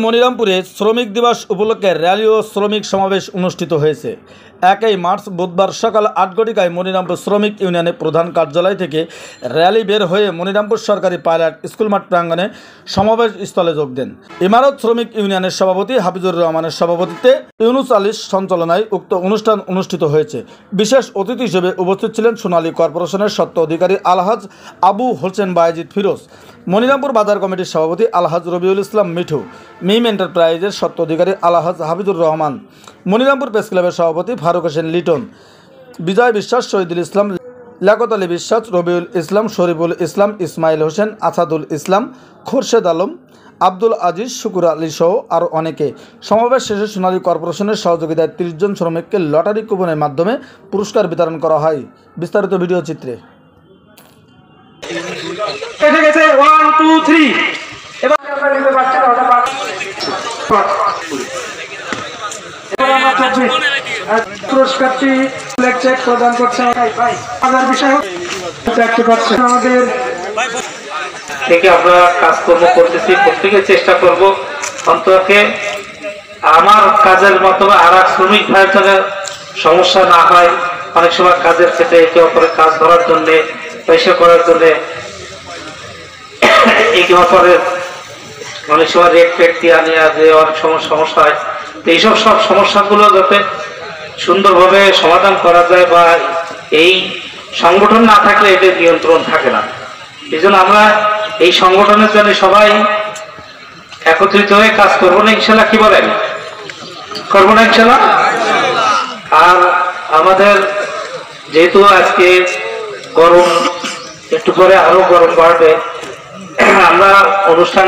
মনিরামপুরে শ্রমিক দিবস উপলক্ষে র্যালি ও শ্রমিক সমাবেশ অনুষ্ঠিত হয়েছে। 1 মার্চ বুধবার সকাল 8 ঘটিকায় মনিরামপুর শ্রমিক ইউনিয়নের প্রধান কার্যালয় থেকে র্যালি বের হয়ে মনিরামপুর সরকারি পাইলট স্কুল মাঠ প্রাঙ্গণে সমাবেশ স্থলে যোগ দেন। ইমারত শ্রমিক ইউনিয়নের সভাপতি হাফিজুর রহমানের সভাপতিত্বে ইউনুস আলীর সঞ্চালনায় উক্ত অনুষ্ঠান অনুষ্ঠিত হয়েছে। বিশেষ অতিথি হিসেবে উপস্থিত ছিলেন সোনালী কর্পোরেশনের স্বত্ব অধিকারী আলহাজ আবু হোসেন বায়েজিদ ফিরোজ, মনিরামপুর বাজার কমিটির সভাপতি আলহাজ রবিউল ইসলাম মিঠু, মিম এন্টারপ্রাইজের স্বত্ব অধিকারী আলহাজ হাফিজুর রহমান, মনিরামপুর প্রেস ক্লাবের সভাপতি ফারুক হোসেন লিটন, বিজয় বিশ্বাস, শহীদুল ইসলাম, লিয়াকত আলী বিশ্বাস, রবিউল ইসলাম, শরীফুল ইসলাম, ইসমাইল হোসেন, আসাদুল ইসলাম, খোরশেদ আলম, আব্দুল আজিজ, শুকুর আলী সহ আরও অনেকে। সমাবেশ শেষে সোনালী কর্পোরেশনের সহযোগিতায় 30 জন শ্রমিককে লটারি কুপনের মাধ্যমে পুরস্কার বিতরণ করা হয়। বিস্তারিত ভিডিও চিত্রে। পুরস্কারটি চেক প্রদান করছে আমাদের থেকে আমরা কাজকর্ম করতেছি, প্রত্যেকে চেষ্টা করব অন্তকে আমার কাজের মাধ্যমে আর এক শ্রমিক ভাইয়ের জন্য সমস্যা না হয়। অনেক সময় কাজের ক্ষেত্রে একে অপরের কাজ ধরার জন্য, পয়সা করার জন্য একে অপরের অনেক সময় রেট ফেট দিয়ে নেওয়া যে অনেক সময় সমস্যা হয়। তো এইসব সব সমস্যাগুলো যাতে সুন্দরভাবে সমাধান করা যায়, বা এই সংগঠন না থাকলে এদের নিয়ন্ত্রণ থাকে না। এই জন্য আমরা এই সংগঠনের জন্য সবাই একত্রিত হয়ে কাজ করবো না ইনশাল্লাহ। কি বলেন, করবো না ইনশাল্লাহ? আর আমাদের যেহেতু আজকে গরম, একটু পরে আরো গরম বাড়বে, আমরা অনুষ্ঠান